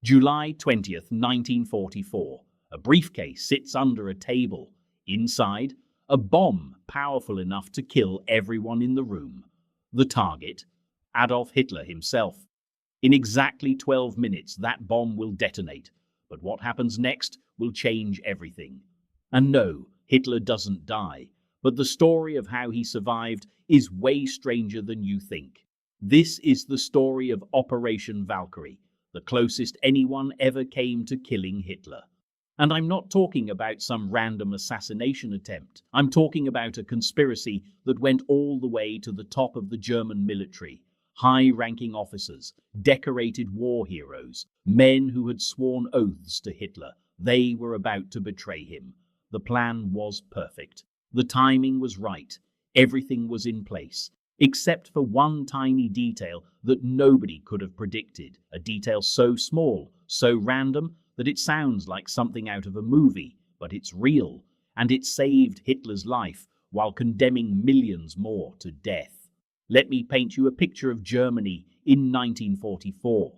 July 20th, 1944. A briefcase sits under a table. Inside, a bomb powerful enough to kill everyone in the room. The target, Adolf Hitler himself. In exactly 12 minutes, that bomb will detonate. But what happens next will change everything. And no, Hitler doesn't die. But the story of how he survived is way stranger than you think. This is the story of Operation Valkyrie, the closest anyone ever came to killing Hitler. And I'm not talking about some random assassination attempt. I'm talking about a conspiracy that went all the way to the top of the German military. High-ranking officers, decorated war heroes, men who had sworn oaths to Hitler. They were about to betray him. The plan was perfect. The timing was right. Everything was in place, except for one tiny detail that nobody could have predicted. A detail so small, so random, that it sounds like something out of a movie, but it's real, and it saved Hitler's life while condemning millions more to death. Let me paint you a picture of Germany in 1944.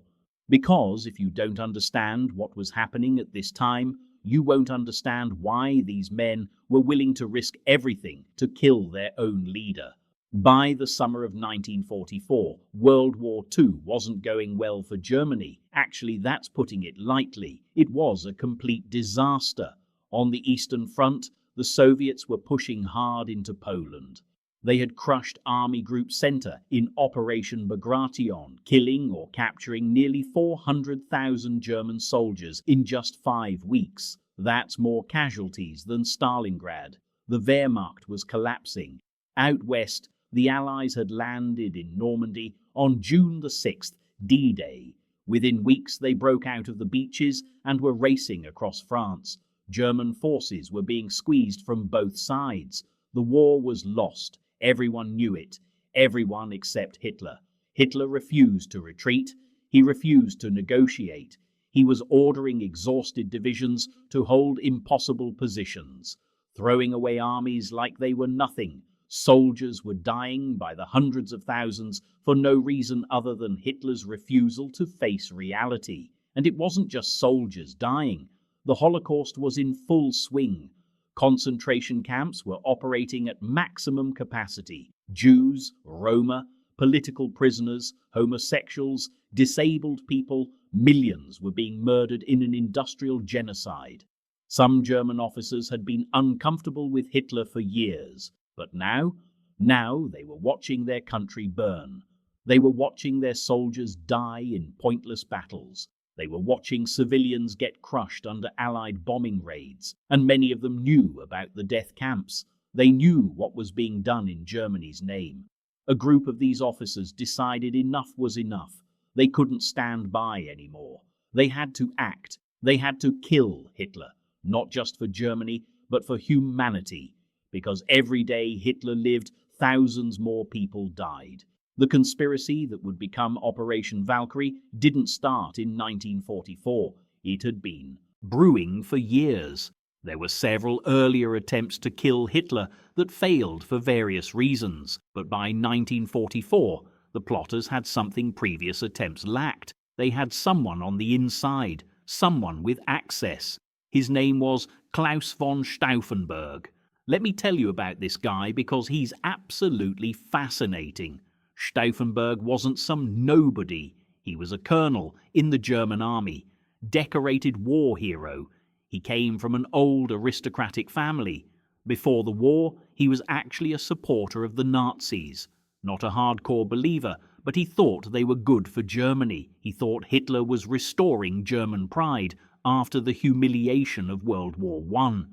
Because if you don't understand what was happening at this time, you won't understand why these men were willing to risk everything to kill their own leader. By the summer of 1944, World War II wasn't going well for Germany. Actually, that's putting it lightly. It was a complete disaster. On the Eastern Front, the Soviets were pushing hard into Poland. They had crushed Army Group Center in Operation Bagration, killing or capturing nearly 400,000 German soldiers in just 5 weeks. That's more casualties than Stalingrad. The Wehrmacht was collapsing. Out west, the Allies had landed in Normandy on June the 6th, D-Day. Within weeks, they broke out of the beaches and were racing across France. German forces were being squeezed from both sides. The war was lost. Everyone knew it. Everyone except Hitler. Hitler refused to retreat. He refused to negotiate. He was ordering exhausted divisions to hold impossible positions, throwing away armies like they were nothing. Soldiers were dying by the hundreds of thousands for no reason other than Hitler's refusal to face reality. And it wasn't just soldiers dying. The Holocaust was in full swing. Concentration camps were operating at maximum capacity. Jews, Roma, political prisoners, homosexuals, disabled people, millions were being murdered in an industrial genocide. Some German officers had been uncomfortable with Hitler for years, but now they were watching their country burn. They were watching their soldiers die in pointless battles. They were watching civilians get crushed under Allied bombing raids, and many of them knew about the death camps. They knew what was being done in Germany's name. A group of these officers decided enough was enough. They couldn't stand by anymore. They had to act. They had to kill Hitler, not just for Germany, but for humanity. Because every day Hitler lived, thousands more people died. The conspiracy that would become Operation Valkyrie didn't start in 1944. It had been brewing for years. There were several earlier attempts to kill Hitler that failed for various reasons, but by 1944, the plotters had something previous attempts lacked. They had someone on the inside, someone with access. His name was Claus von Stauffenberg. Let me tell you about this guy because he's absolutely fascinating. Stauffenberg wasn't some nobody. He was a colonel in the German army, decorated war hero. He came from an old aristocratic family. Before the war, he was actually a supporter of the Nazis. Not a hardcore believer, but he thought they were good for Germany. He thought Hitler was restoring German pride after the humiliation of World War I.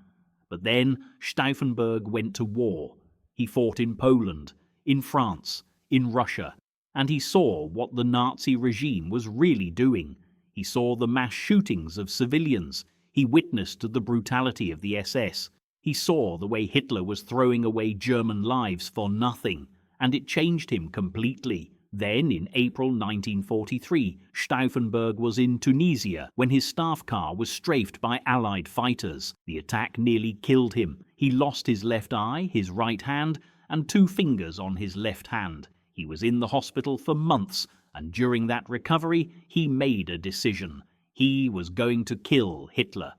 But then Stauffenberg went to war. He fought in Poland, in France, in Russia, and he saw what the Nazi regime was really doing. He saw the mass shootings of civilians. He witnessed the brutality of the SS. He saw the way Hitler was throwing away German lives for nothing, and it changed him completely. Then, in April 1943, Stauffenberg was in Tunisia when his staff car was strafed by Allied fighters. The attack nearly killed him. He lost his left eye, his right hand, and 2 fingers on his left hand. He was in the hospital for months, and during that recovery, he made a decision. He was going to kill Hitler.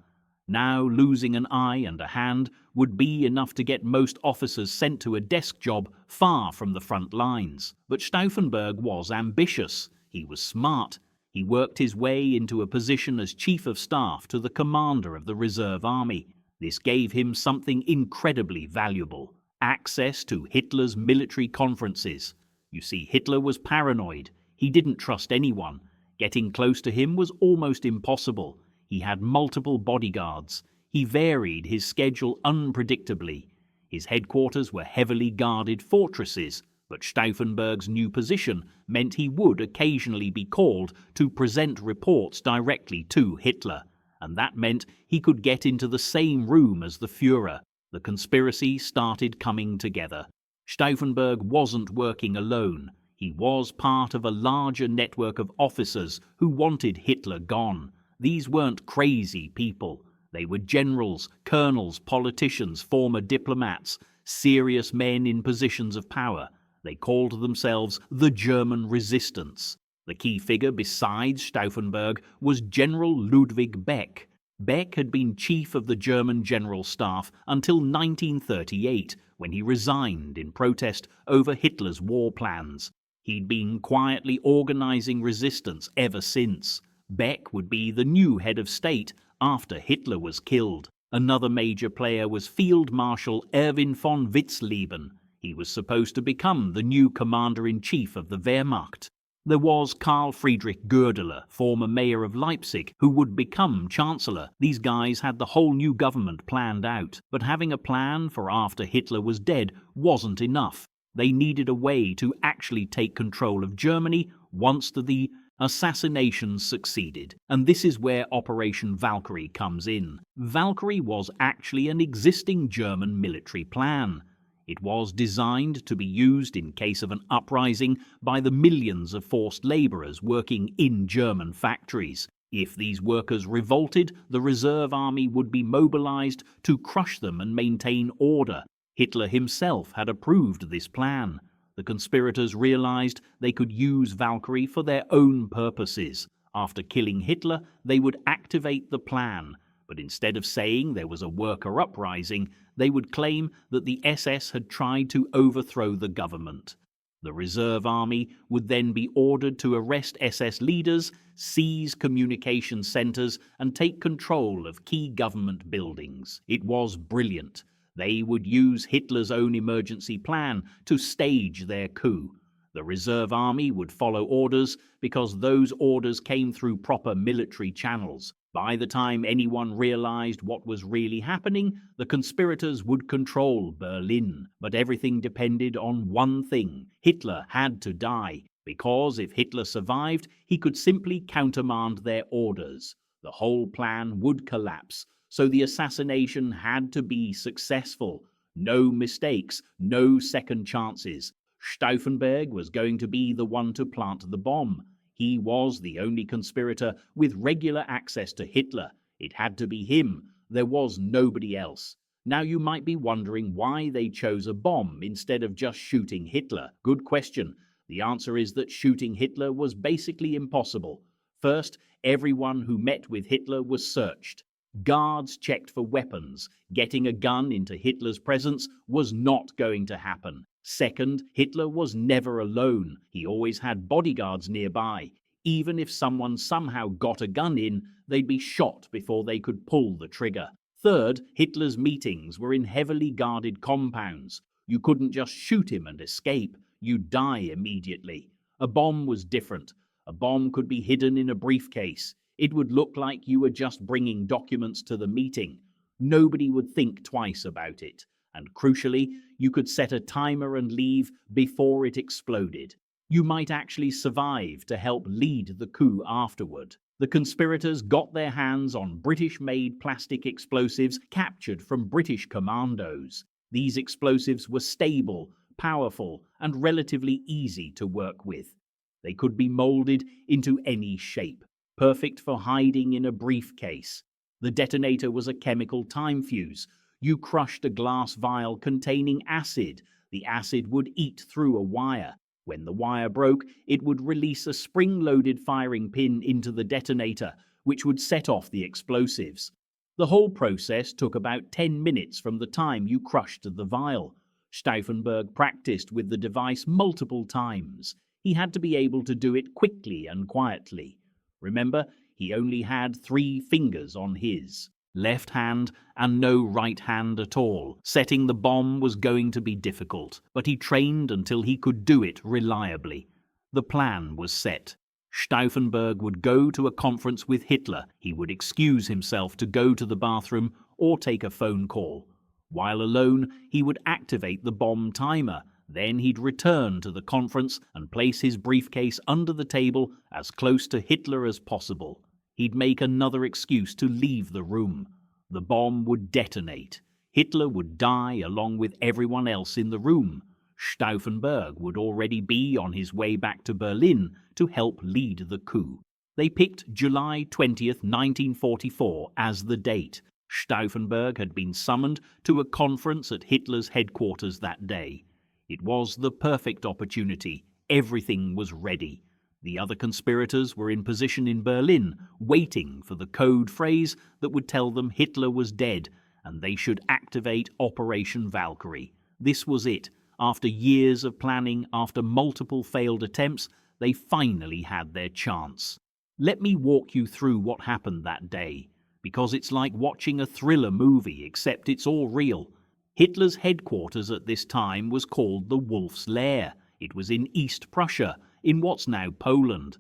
Now losing an eye and a hand would be enough to get most officers sent to a desk job far from the front lines. But Stauffenberg was ambitious. He was smart. He worked his way into a position as Chief of Staff to the commander of the Reserve Army. This gave him something incredibly valuable: access to Hitler's military conferences. You see, Hitler was paranoid. He didn't trust anyone. Getting close to him was almost impossible. He had multiple bodyguards. He varied his schedule unpredictably. His headquarters were heavily guarded fortresses, but Stauffenberg's new position meant he would occasionally be called to present reports directly to Hitler, and that meant he could get into the same room as the Führer. The conspiracy started coming together. Stauffenberg wasn't working alone. He was part of a larger network of officers who wanted Hitler gone. These weren't crazy people. They were generals, colonels, politicians, former diplomats, serious men in positions of power. They called themselves the German Resistance. The key figure besides Stauffenberg was General Ludwig Beck. Beck had been chief of the German General Staff until 1938, when he resigned in protest over Hitler's war plans. He'd been quietly organizing resistance ever since. Beck would be the new head of state after Hitler was killed. Another major player was Field Marshal Erwin von Witzleben. He was supposed to become the new commander-in-chief of the Wehrmacht. There was Karl Friedrich Goerdeler, former mayor of Leipzig, who would become chancellor. These guys had the whole new government planned out, but having a plan for after Hitler was dead wasn't enough. They needed a way to actually take control of Germany once the assassinations succeeded, and this is where Operation Valkyrie comes in. Valkyrie was actually an existing German military plan. It was designed to be used in case of an uprising by the millions of forced laborers working in German factories. If these workers revolted, the reserve army would be mobilized to crush them and maintain order. Hitler himself had approved this plan. The conspirators realized they could use Valkyrie for their own purposes. After killing Hitler, they would activate the plan. But instead of saying there was a worker uprising, they would claim that the SS had tried to overthrow the government. The reserve army would then be ordered to arrest SS leaders, seize communication centers, and take control of key government buildings. It was brilliant. They would use Hitler's own emergency plan to stage their coup. The reserve army would follow orders because those orders came through proper military channels. By the time anyone realized what was really happening, the conspirators would control Berlin. But everything depended on one thing: Hitler had to die, because if Hitler survived, he could simply countermand their orders. The whole plan would collapse. So the assassination had to be successful. No mistakes, no second chances. Stauffenberg was going to be the one to plant the bomb. He was the only conspirator with regular access to Hitler. It had to be him. There was nobody else. Now you might be wondering why they chose a bomb instead of just shooting Hitler. Good question. The answer is that shooting Hitler was basically impossible. First, everyone who met with Hitler was searched. Guards checked for weapons. Getting a gun into Hitler's presence was not going to happen. Second, Hitler was never alone. He always had bodyguards nearby. Even if someone somehow got a gun in, they'd be shot before they could pull the trigger. Third, Hitler's meetings were in heavily guarded compounds. You couldn't just shoot him and escape. You'd die immediately. A bomb was different. A bomb could be hidden in a briefcase. It would look like you were just bringing documents to the meeting. Nobody would think twice about it. And crucially, you could set a timer and leave before it exploded. You might actually survive to help lead the coup afterward. The conspirators got their hands on British-made plastic explosives captured from British commandos. These explosives were stable, powerful, and relatively easy to work with. They could be molded into any shape, perfect for hiding in a briefcase. The detonator was a chemical time fuse. You crushed a glass vial containing acid. The acid would eat through a wire. When the wire broke, it would release a spring-loaded firing pin into the detonator, which would set off the explosives. The whole process took about 10 minutes from the time you crushed the vial. Stauffenberg practiced with the device multiple times. He had to be able to do it quickly and quietly. Remember, he only had 3 fingers on his left hand and no right hand at all. Setting the bomb was going to be difficult, but he trained until he could do it reliably. The plan was set. Stauffenberg would go to a conference with Hitler. He would excuse himself to go to the bathroom or take a phone call. While alone, he would activate the bomb timer. Then he'd return to the conference and place his briefcase under the table as close to Hitler as possible. He'd make another excuse to leave the room. The bomb would detonate. Hitler would die along with everyone else in the room. Stauffenberg would already be on his way back to Berlin to help lead the coup. They picked July 20th, 1944 as the date. Stauffenberg had been summoned to a conference at Hitler's headquarters that day. It was the perfect opportunity. Everything was ready. The other conspirators were in position in Berlin, waiting for the code phrase that would tell them Hitler was dead, and they should activate Operation Valkyrie. This was it. After years of planning, after multiple failed attempts, they finally had their chance. Let me walk you through what happened that day, because it's like watching a thriller movie, except it's all real. Hitler's headquarters at this time was called the Wolf's Lair. It was in East Prussia, in what's now Poland.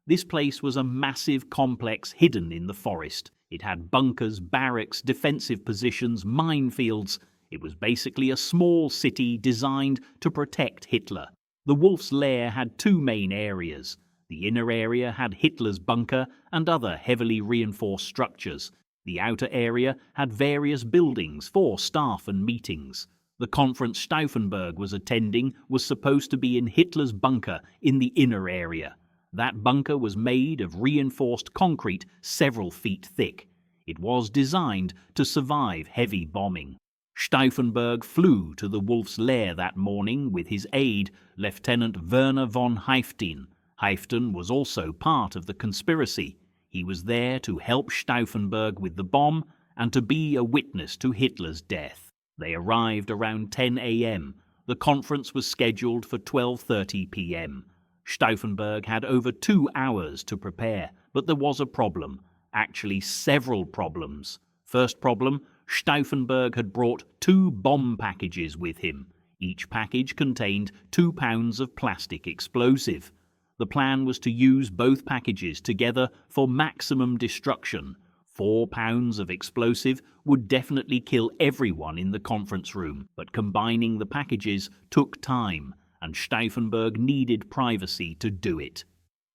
This place was a massive complex hidden in the forest. It had bunkers, barracks, defensive positions, minefields. It was basically a small city designed to protect Hitler. The Wolf's Lair had 2 main areas. The inner area had Hitler's bunker and other heavily reinforced structures. The outer area had various buildings for staff and meetings. The conference Stauffenberg was attending was supposed to be in Hitler's bunker in the inner area. That bunker was made of reinforced concrete several feet thick. It was designed to survive heavy bombing. Stauffenberg flew to the Wolf's Lair that morning with his aide, Lieutenant Werner von Haiften. Haiften was also part of the conspiracy. He was there to help Stauffenberg with the bomb and to be a witness to Hitler's death. They arrived around 10 a.m. The conference was scheduled for 12:30 p.m. Stauffenberg had over 2 hours to prepare, but there was a problem. Actually, several problems. First problem, Stauffenberg had brought 2 bomb packages with him. Each package contained 2 pounds of plastic explosive. The plan was to use both packages together for maximum destruction. 4 pounds of explosive would definitely kill everyone in the conference room, but combining the packages took time, and Stauffenberg needed privacy to do it.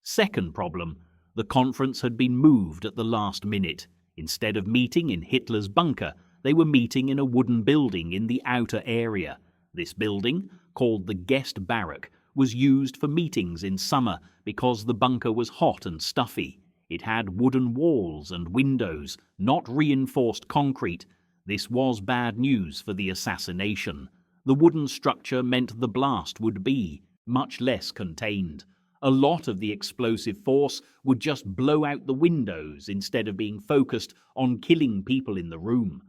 Second problem, the conference had been moved at the last minute. Instead of meeting in Hitler's bunker, they were meeting in a wooden building in the outer area. This building, called the guest barrack, was used for meetings in summer because the bunker was hot and stuffy. It had wooden walls and windows, not reinforced concrete. This was bad news for the assassination. The wooden structure meant the blast would be much less contained. A lot of the explosive force would just blow out the windows instead of being focused on killing people in the room.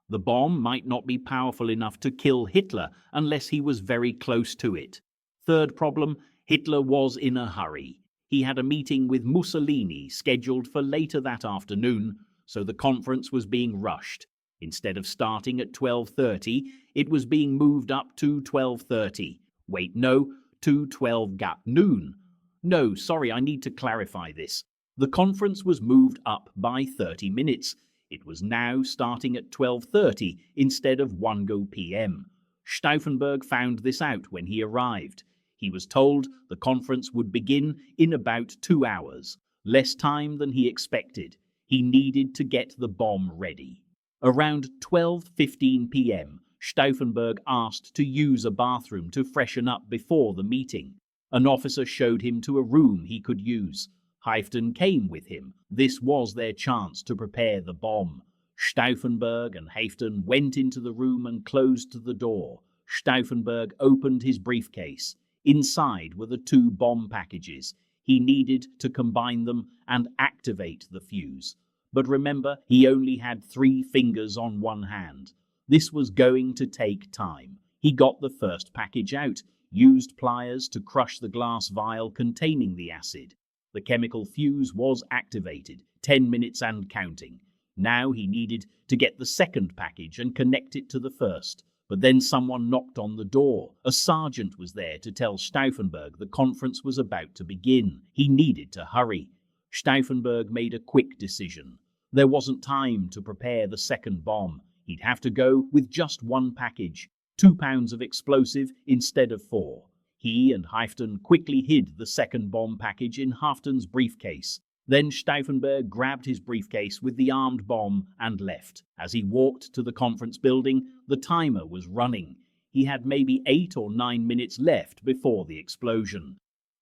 The bomb might not be powerful enough to kill Hitler unless he was very close to it. Third problem, Hitler was in a hurry. He had a meeting with Mussolini scheduled for later that afternoon, so the conference was being rushed. Instead of starting at 12:30, it was being moved up to 12:30. Wait, no, to 12 noon. No, sorry, I need to clarify this. The conference was moved up by 30 minutes. It was now starting at 12:30 instead of 1 p.m. Stauffenberg found this out when he arrived. He was told the conference would begin in about 2 hours, less time than he expected. He needed to get the bomb ready. Around 12:15 p.m., Stauffenberg asked to use a bathroom to freshen up before the meeting. An officer showed him to a room he could use. Haiften came with him. This was their chance to prepare the bomb. Stauffenberg and Haiften went into the room and closed the door. Stauffenberg opened his briefcase. Inside were the 2 bomb packages. He needed to combine them and activate the fuse. But remember, he only had 3 fingers on one hand. This was going to take time. He got the first package out, used pliers to crush the glass vial containing the acid. The chemical fuse was activated, 10 minutes and counting. Now he needed to get the second package and connect it to the first. But then someone knocked on the door. A sergeant was there to tell Stauffenberg the conference was about to begin. He needed to hurry. Stauffenberg made a quick decision. There wasn't time to prepare the second bomb. He'd have to go with just 1 package, 2 pounds of explosive instead of 4. He and Halfton quickly hid the second bomb package in Halfton's briefcase. Then Stauffenberg grabbed his briefcase with the armed bomb and left. As he walked to the conference building, the timer was running. He had maybe 8 or 9 minutes left before the explosion.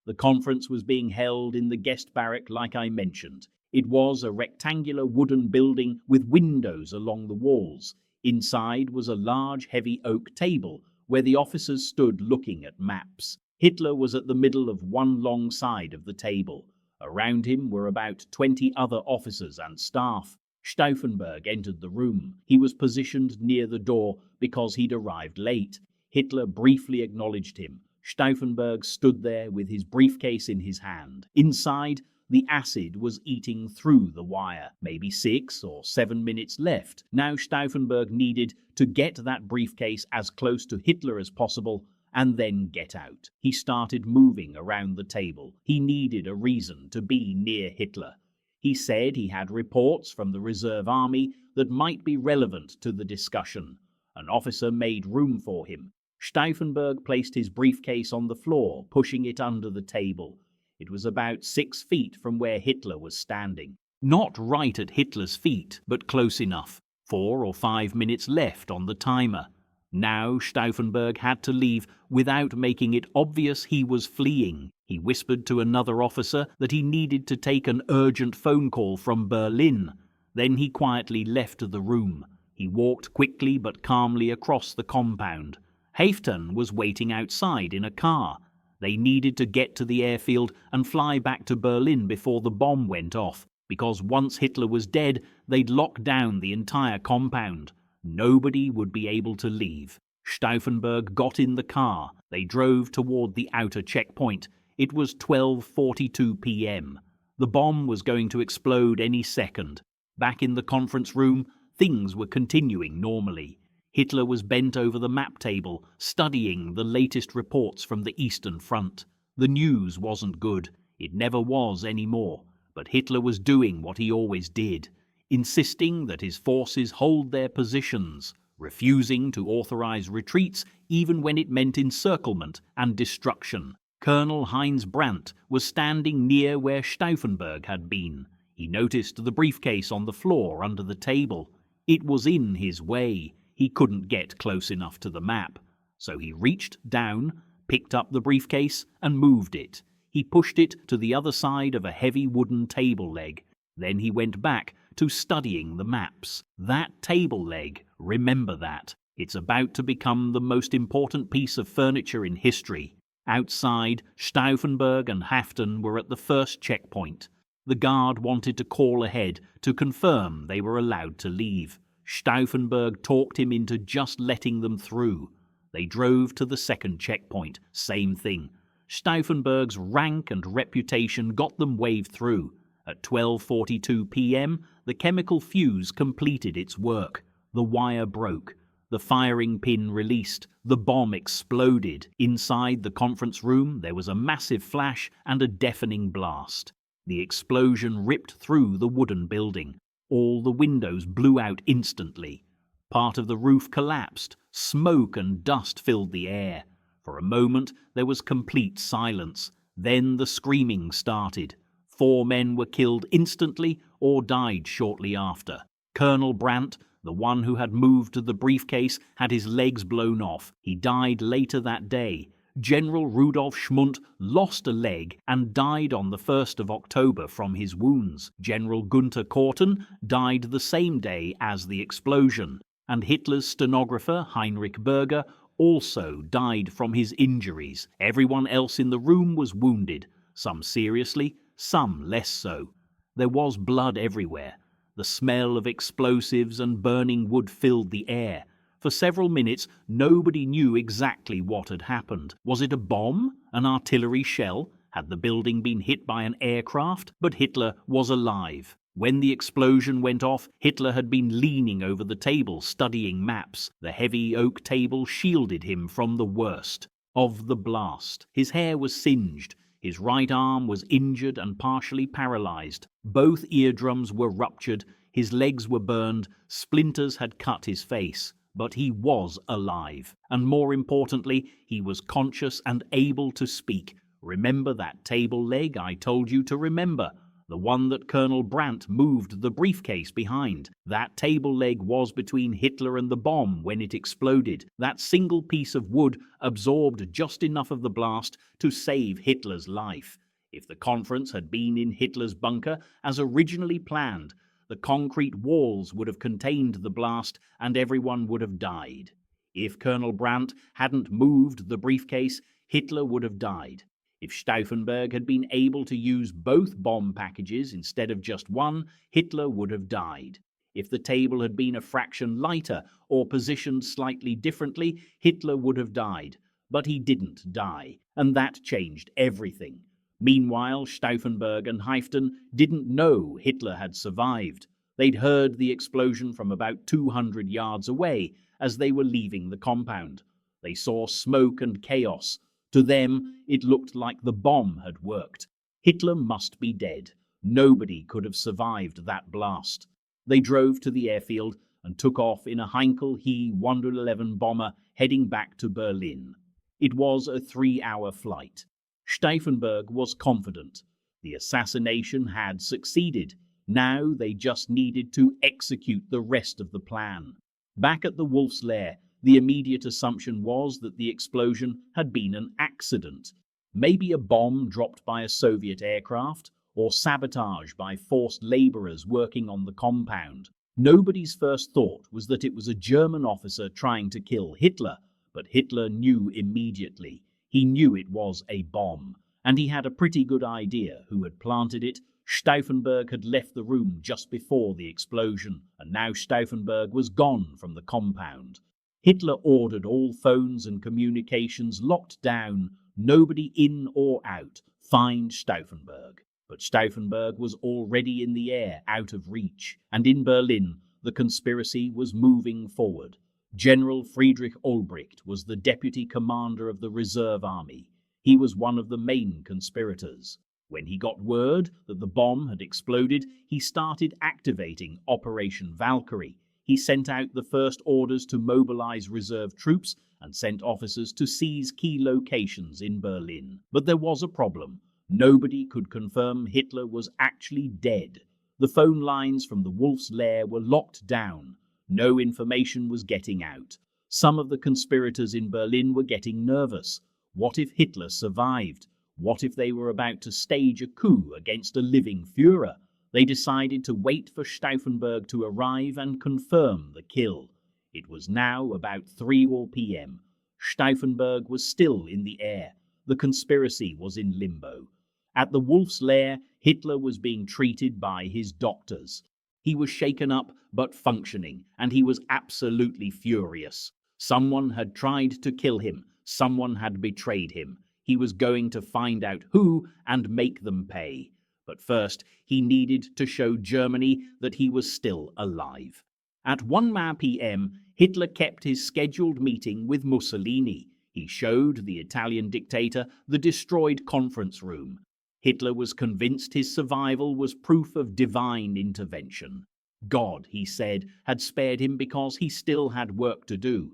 The conference was being held in the guest barrack like I mentioned. It was a rectangular wooden building with windows along the walls. Inside was a large heavy oak table where the officers stood looking at maps. Hitler was at the middle of one long side of the table. Around him were about 20 other officers and staff. Stauffenberg entered the room. He was positioned near the door because he'd arrived late. Hitler briefly acknowledged him. Stauffenberg stood there with his briefcase in his hand. Inside, the acid was eating through the wire. Maybe 6 or 7 minutes left. Now Stauffenberg needed to get that briefcase as close to Hitler as possible and then get out. He started moving around the table. He needed a reason to be near Hitler. He said he had reports from the reserve army that might be relevant to the discussion. An officer made room for him. Stauffenberg placed his briefcase on the floor, pushing it under the table. It was about 6 feet from where Hitler was standing. Not right at Hitler's feet, but close enough. 4 or 5 minutes left on the timer. Now Stauffenberg had to leave without making it obvious he was fleeing. He whispered to another officer that he needed to take an urgent phone call from Berlin. Then he quietly left the room. He walked quickly but calmly across the compound. Halfton was waiting outside in a car. They needed to get to the airfield and fly back to Berlin before the bomb went off, because once Hitler was dead, they'd lock down the entire compound. Nobody would be able to leave. Stauffenberg got in the car. They drove toward the outer checkpoint. It was 12:42 p.m. The bomb was going to explode any second. Back in the conference room, things were continuing normally. Hitler was bent over the map table, studying the latest reports from the Eastern Front. The news wasn't good. It never was anymore. But Hitler was doing what he always did, insisting that his forces hold their positions, refusing to authorize retreats even when it meant encirclement and destruction. Colonel Heinz Brandt was standing near where Stauffenberg had been. He noticed the briefcase on the floor under the table. It was in his way. He couldn't get close enough to the map. So he reached down, picked up the briefcase, and moved it. He pushed it to the other side of a heavy wooden table leg. Then he went back to studying the maps. That table leg, remember that. It's about to become the most important piece of furniture in history. Outside, Stauffenberg and Halfton were at the first checkpoint. The guard wanted to call ahead to confirm they were allowed to leave. Stauffenberg talked him into just letting them through. They drove to the second checkpoint. Same thing. Stauffenberg's rank and reputation got them waved through. At 12:42 p.m., the chemical fuse completed its work. The wire broke. The firing pin released. The bomb exploded. Inside the conference room, there was a massive flash and a deafening blast. The explosion ripped through the wooden building. All the windows blew out instantly. Part of the roof collapsed. Smoke and dust filled the air. For a moment, there was complete silence. Then the screaming started. 4 men were killed instantly or died shortly after. Colonel Brandt, the one who had moved to the briefcase, had his legs blown off. He died later that day. General Rudolf Schmundt lost a leg and died on the 1st of October from his wounds. General Gunther Korten died the same day as the explosion. And Hitler's stenographer, Heinrich Berger, also died from his injuries. Everyone else in the room was wounded. some seriously, some less so. There was blood everywhere. The smell of explosives and burning wood filled the air. For several minutes, nobody knew exactly what had happened. Was it a bomb? An artillery shell? Had the building been hit by an aircraft? But Hitler was alive. When the explosion went off, Hitler had been leaning over the table studying maps. The heavy oak table shielded him from the worst of the blast. His hair was singed. His right arm was injured and partially paralyzed. Both eardrums were ruptured. His legs were burned. Splinters had cut his face. But he was alive. And more importantly, he was conscious and able to speak. Remember that table leg I told you to remember? The one that Colonel Brandt moved the briefcase behind. That table leg was between Hitler and the bomb when it exploded. That single piece of wood absorbed just enough of the blast to save Hitler's life. If the conference had been in Hitler's bunker as originally planned, the concrete walls would have contained the blast and everyone would have died. If Colonel Brandt hadn't moved the briefcase, Hitler would have died. If Stauffenberg had been able to use both bomb packages instead of just one, Hitler would have died. If the table had been a fraction lighter or positioned slightly differently, Hitler would have died. But he didn't die, and that changed everything. Meanwhile, Stauffenberg and Haifton didn't know Hitler had survived. They'd heard the explosion from about 200 yards away as they were leaving the compound. They saw smoke and chaos. To them, it looked like the bomb had worked. Hitler must be dead. Nobody could have survived that blast. They drove to the airfield and took off in a Heinkel He 111 bomber heading back to Berlin. It was a 3-hour flight. Stauffenberg was confident. The assassination had succeeded. Now they just needed to execute the rest of the plan. Back at the Wolf's Lair, the immediate assumption was that the explosion had been an accident. Maybe a bomb dropped by a Soviet aircraft, or sabotage by forced laborers working on the compound. Nobody's first thought was that it was a German officer trying to kill Hitler, but Hitler knew immediately. He knew it was a bomb, and he had a pretty good idea who had planted it. Stauffenberg had left the room just before the explosion, and now Stauffenberg was gone from the compound. Hitler ordered all phones and communications locked down, nobody in or out. Find Stauffenberg. But Stauffenberg was already in the air, out of reach, and in Berlin the conspiracy was moving forward. General Friedrich Olbricht was the deputy commander of the reserve army. He was one of the main conspirators. When he got word that the bomb had exploded, he started activating Operation Valkyrie. He sent out the first orders to mobilize reserve troops and sent officers to seize key locations in Berlin. But there was a problem. Nobody could confirm Hitler was actually dead. The phone lines from the Wolf's Lair were locked down. No information was getting out. Some of the conspirators in Berlin were getting nervous. What if Hitler survived? What if they were about to stage a coup against a living Führer? They decided to wait for Stauffenberg to arrive and confirm the kill. It was now about 3 p.m. Stauffenberg was still in the air. The conspiracy was in limbo. At the Wolf's Lair, Hitler was being treated by his doctors. He was shaken up but functioning, and he was absolutely furious. Someone had tried to kill him. Someone had betrayed him. He was going to find out who and make them pay. But first, he needed to show Germany that he was still alive. At 1 p.m., Hitler kept his scheduled meeting with Mussolini. He showed the Italian dictator the destroyed conference room. Hitler was convinced his survival was proof of divine intervention. God, he said, had spared him because he still had work to do.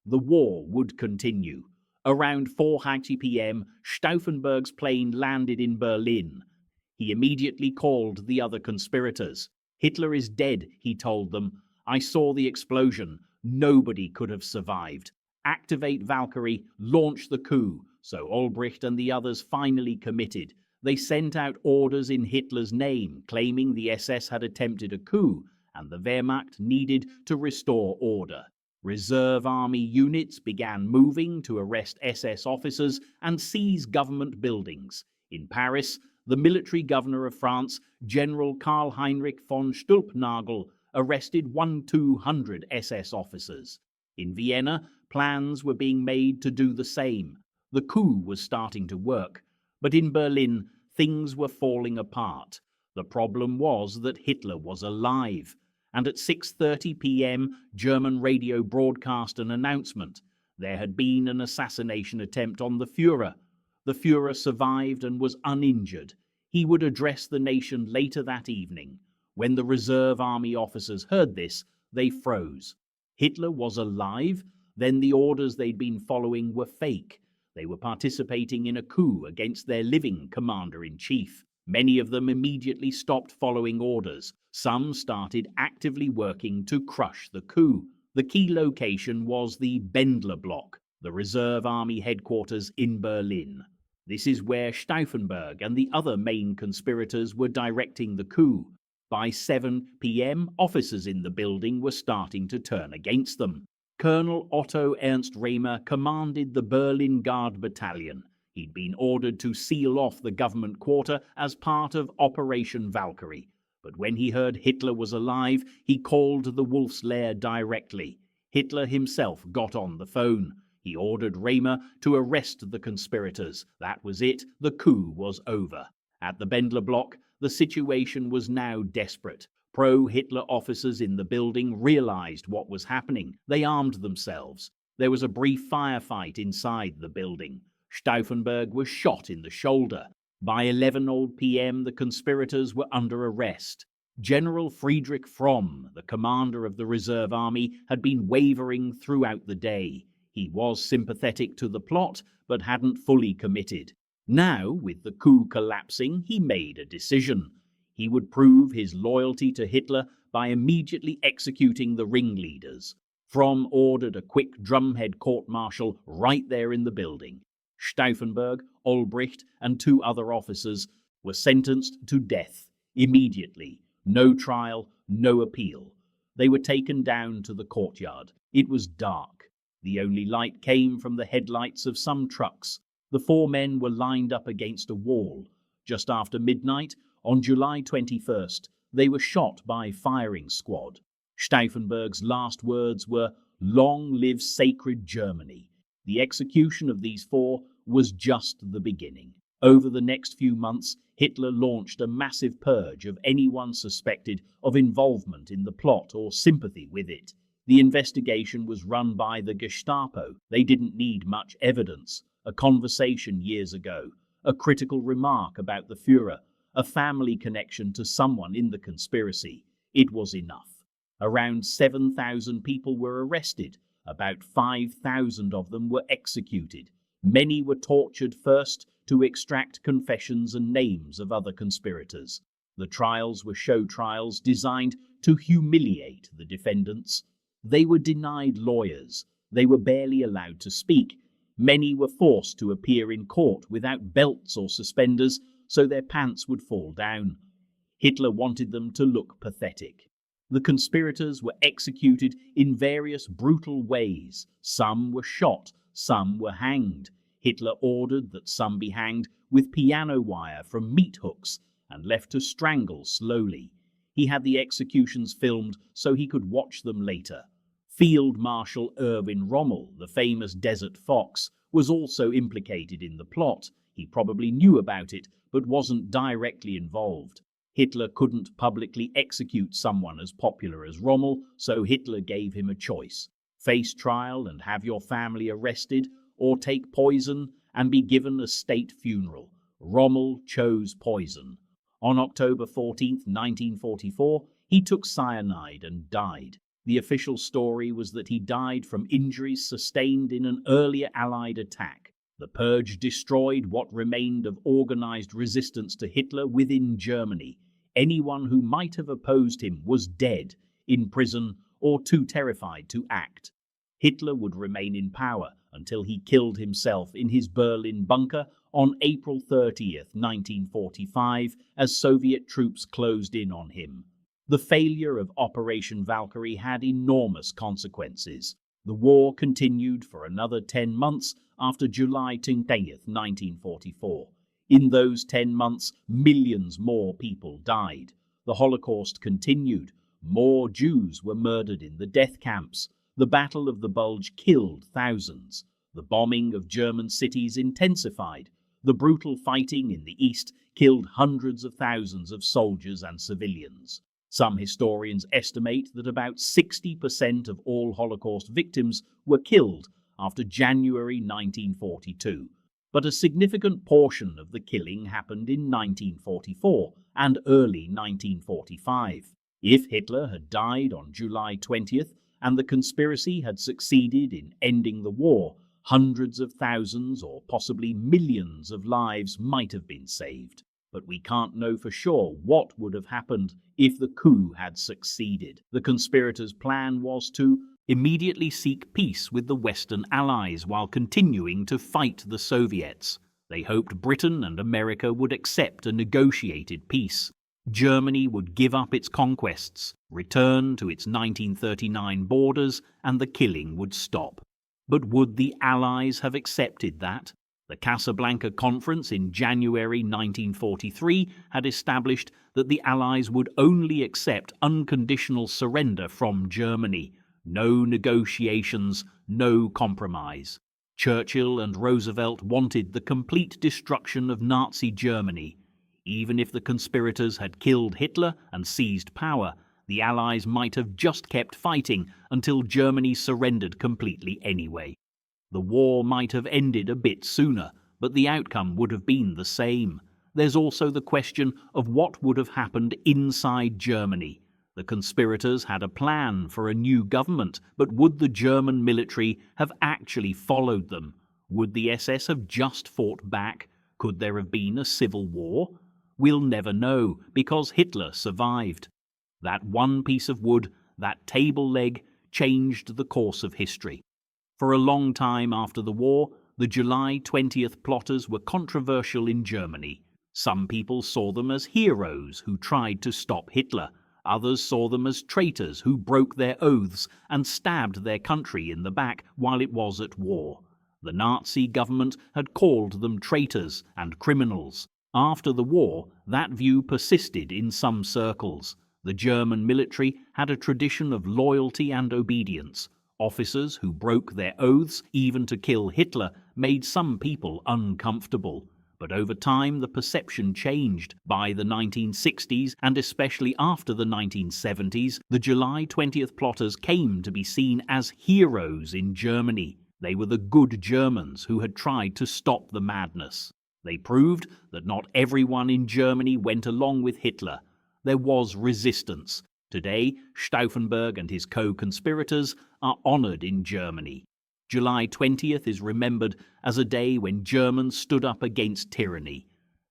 The war would continue. Around 4:30 p.m., Stauffenberg's plane landed in Berlin. He immediately called the other conspirators. Hitler is dead, he told them. I saw the explosion. Nobody could have survived. Activate Valkyrie, launch the coup. So Olbricht and the others finally committed. They sent out orders in Hitler's name, claiming the SS had attempted a coup, and the Wehrmacht needed to restore order. Reserve army units began moving to arrest SS officers and seize government buildings. In Paris, the military governor of France, General Karl Heinrich von Stauffenberg, arrested 200 SS officers. In Vienna, plans were being made to do the same. The coup was starting to work, but in Berlin, things were falling apart. The problem was that Hitler was alive, and at 6:30 p.m., German radio broadcast an announcement. There had been an assassination attempt on the Führer. The Führer survived and was uninjured. He would address the nation later that evening. When the reserve army officers heard this, they froze. Hitler was alive? Then the orders they'd been following were fake. They were participating in a coup against their living commander-in-chief. Many of them immediately stopped following orders. Some started actively working to crush the coup. The key location was the Bendler Block, the reserve army headquarters in Berlin. This is where Stauffenberg and the other main conspirators were directing the coup. By 7 p.m., officers in the building were starting to turn against them. Colonel Otto Ernst Rehmer commanded the Berlin Guard Battalion. He'd been ordered to seal off the government quarter as part of Operation Valkyrie. But when he heard Hitler was alive, he called the Wolf's Lair directly. Hitler himself got on the phone. He ordered Rehmer to arrest the conspirators. That was it. The coup was over. At the Bendler Block, the situation was now desperate. Pro-Hitler officers in the building realized what was happening. They armed themselves. There was a brief firefight inside the building. Stauffenberg was shot in the shoulder. By 11 p.m., the conspirators were under arrest. General Friedrich Fromm, the commander of the reserve army, had been wavering throughout the day. He was sympathetic to the plot, but hadn't fully committed. Now, with the coup collapsing, he made a decision. He would prove his loyalty to Hitler by immediately executing the ringleaders. Fromm ordered a quick drumhead court-martial right there in the building. Stauffenberg, Olbricht, and 2 other officers were sentenced to death immediately. No trial, no appeal. They were taken down to the courtyard. It was dark. The only light came from the headlights of some trucks. The 4 men were lined up against a wall. Just after midnight, on July 21st, they were shot by firing squad. Stauffenberg's last words were, "Long live sacred Germany." The execution of these 4 was just the beginning. Over the next few months, Hitler launched a massive purge of anyone suspected of involvement in the plot or sympathy with it. The investigation was run by the Gestapo. They didn't need much evidence. A conversation years ago, a critical remark about the Führer, a family connection to someone in the conspiracy. It was enough. Around 7,000 people were arrested. About 5,000 of them were executed. Many were tortured first to extract confessions and names of other conspirators. The trials were show trials designed to humiliate the defendants. They were denied lawyers. They were barely allowed to speak. Many were forced to appear in court without belts or suspenders, so their pants would fall down. Hitler wanted them to look pathetic. The conspirators were executed in various brutal ways. Some were shot, some were hanged. Hitler ordered that some be hanged with piano wire from meat hooks and left to strangle slowly. He had the executions filmed so he could watch them later. Field Marshal Erwin Rommel, the famous Desert Fox, was also implicated in the plot. He probably knew about it, but wasn't directly involved. Hitler couldn't publicly execute someone as popular as Rommel, so Hitler gave him a choice. Face trial and have your family arrested, or take poison and be given a state funeral. Rommel chose poison. On October 14, 1944, he took cyanide and died. The official story was that he died from injuries sustained in an earlier Allied attack. The purge destroyed what remained of organized resistance to Hitler within Germany. Anyone who might have opposed him was dead, in prison, or too terrified to act. Hitler would remain in power until he killed himself in his Berlin bunker on April 30th, 1945, as Soviet troops closed in on him. The failure of Operation Valkyrie had enormous consequences. The war continued for another 10 months after July 20th, 1944. In those 10 months, millions more people died. The Holocaust continued. More Jews were murdered in the death camps. The Battle of the Bulge killed thousands. The bombing of German cities intensified. The brutal fighting in the East killed hundreds of thousands of soldiers and civilians. Some historians estimate that about 60% of all Holocaust victims were killed after January 1942. But a significant portion of the killing happened in 1944 and early 1945. If Hitler had died on July 20th and the conspiracy had succeeded in ending the war, hundreds of thousands or possibly millions of lives might have been saved. But we can't know for sure what would have happened if the coup had succeeded. The conspirators' plan was to immediately seek peace with the Western Allies while continuing to fight the Soviets. They hoped Britain and America would accept a negotiated peace. Germany would give up its conquests, return to its 1939 borders, and the killing would stop. But would the Allies have accepted that? The Casablanca Conference in January 1943 had established that the Allies would only accept unconditional surrender from Germany. No negotiations, no compromise. Churchill and Roosevelt wanted the complete destruction of Nazi Germany. Even if the conspirators had killed Hitler and seized power, the Allies might have just kept fighting until Germany surrendered completely anyway. The war might have ended a bit sooner, but the outcome would have been the same. There's also the question of what would have happened inside Germany. The conspirators had a plan for a new government, but would the German military have actually followed them? Would the SS have just fought back? Could there have been a civil war? We'll never know, because Hitler survived. That one piece of wood, that table leg, changed the course of history. For a long time after the war, the July 20th plotters were controversial in Germany. Some people saw them as heroes who tried to stop Hitler. Others saw them as traitors who broke their oaths and stabbed their country in the back while it was at war. The Nazi government had called them traitors and criminals. After the war, that view persisted in some circles. The German military had a tradition of loyalty and obedience. Officers who broke their oaths, even to kill Hitler, made some people uncomfortable. But over time the perception changed. By the 1960s, and especially after the 1970s, the July 20th plotters came to be seen as heroes in Germany. They were the good Germans who had tried to stop the madness. They proved that not everyone in Germany went along with Hitler. There was resistance. Today, Stauffenberg and his co-conspirators are honored in Germany. July 20th is remembered as a day when Germans stood up against tyranny.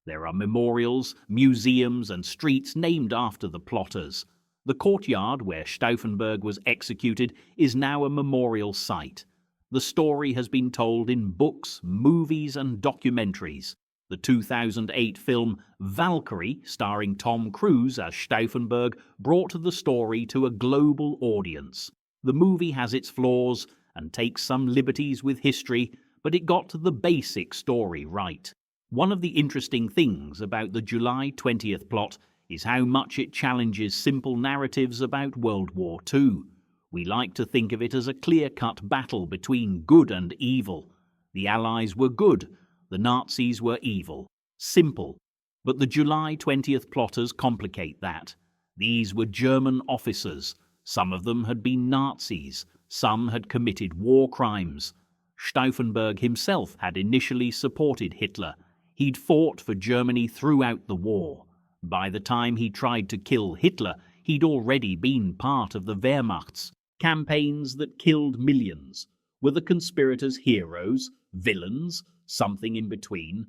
There are memorials, museums, and streets named after the plotters. The courtyard where Stauffenberg was executed is now a memorial site. The story has been told in books, movies, and documentaries. The 2008 film Valkyrie, starring Tom Cruise as Stauffenberg, brought the story to a global audience. The movie has its flaws and takes some liberties with history, but it got the basic story right. One of the interesting things about the July 20th plot is how much it challenges simple narratives about World War II. We like to think of it as a clear-cut battle between good and evil. The Allies were good, the Nazis were evil. Simple. But the July 20th plotters complicate that. These were German officers. Some of them had been Nazis. Some had committed war crimes. Stauffenberg himself had initially supported Hitler. He'd fought for Germany throughout the war. By the time he tried to kill Hitler, he'd already been part of the Wehrmacht's campaigns that killed millions. Were the conspirators heroes, villains, something in between?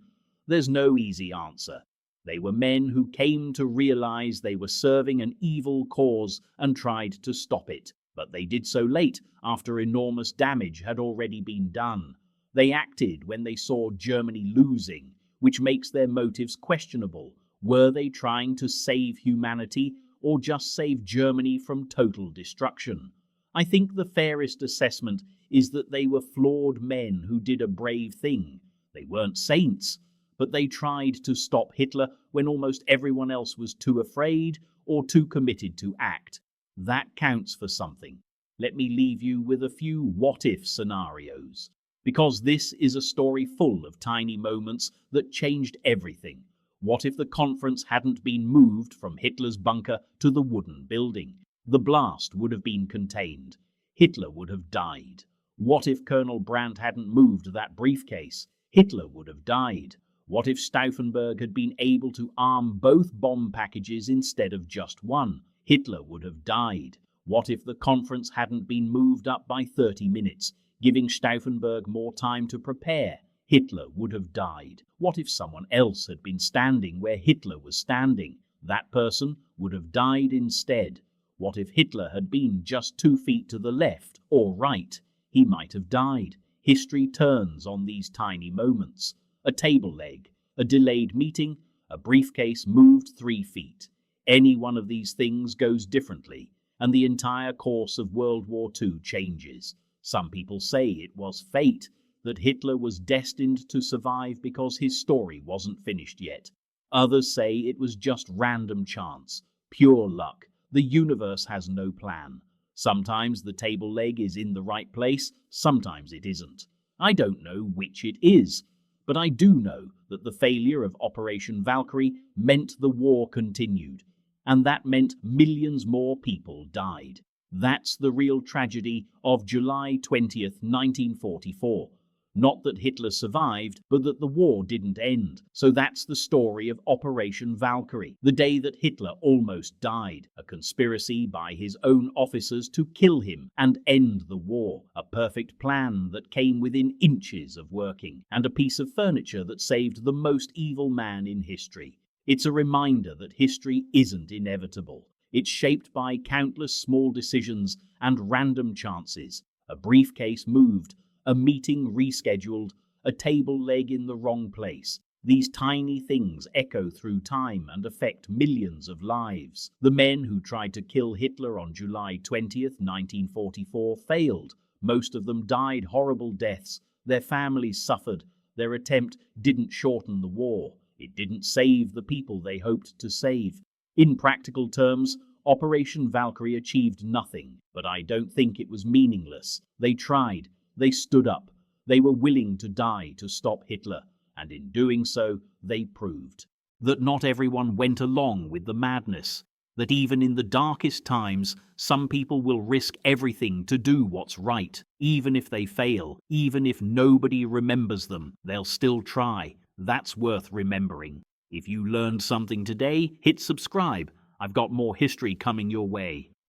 There's no easy answer. They were men who came to realize they were serving an evil cause and tried to stop it. But they did so late, after enormous damage had already been done. They acted when they saw Germany losing, which makes their motives questionable. Were they trying to save humanity or just save Germany from total destruction? I think the fairest assessment is that they were flawed men who did a brave thing. They weren't saints, but they tried to stop Hitler when almost everyone else was too afraid or too committed to act. That counts for something. Let me leave you with a few what-if scenarios, because this is a story full of tiny moments that changed everything. What if the conference hadn't been moved from Hitler's bunker to the wooden building? The blast would have been contained. Hitler would have died. What if Colonel Brandt hadn't moved that briefcase? Hitler would have died. What if Stauffenberg had been able to arm both bomb packages instead of just one? Hitler would have died. What if the conference hadn't been moved up by 30 minutes, giving Stauffenberg more time to prepare? Hitler would have died. What if someone else had been standing where Hitler was standing? That person would have died instead. What if Hitler had been just 2 feet to the left or right? He might have died. History turns on these tiny moments. A table leg, a delayed meeting, a briefcase moved 3 feet. Any one of these things goes differently, and the entire course of World War II changes. Some people say it was fate, that Hitler was destined to survive because his story wasn't finished yet. Others say it was just random chance, pure luck. The universe has no plan. Sometimes the table leg is in the right place, sometimes it isn't. I don't know which it is, but I do know that the failure of Operation Valkyrie meant the war continued, and that meant millions more people died. That's the real tragedy of July 20th, 1944. Not that Hitler survived, but that the war didn't end. So that's the story of Operation Valkyrie, the day that Hitler almost died, a conspiracy by his own officers to kill him and end the war, a perfect plan that came within inches of working, and a piece of furniture that saved the most evil man in history. It's a reminder that history isn't inevitable. It's shaped by countless small decisions and random chances. A briefcase moved, a meeting rescheduled, a table leg in the wrong place. These tiny things echo through time and affect millions of lives. The men who tried to kill Hitler on July 20th, 1944 failed. Most of them died horrible deaths. Their families suffered. Their attempt didn't shorten the war. It didn't save the people they hoped to save. In practical terms, Operation Valkyrie achieved nothing, but I don't think it was meaningless. They tried. They stood up. They were willing to die to stop Hitler, and in doing so, they proved that not everyone went along with the madness, that even in the darkest times, some people will risk everything to do what's right. Even if they fail, even if nobody remembers them, they'll still try. That's worth remembering. If you learned something today, hit subscribe. I've got more history coming your way.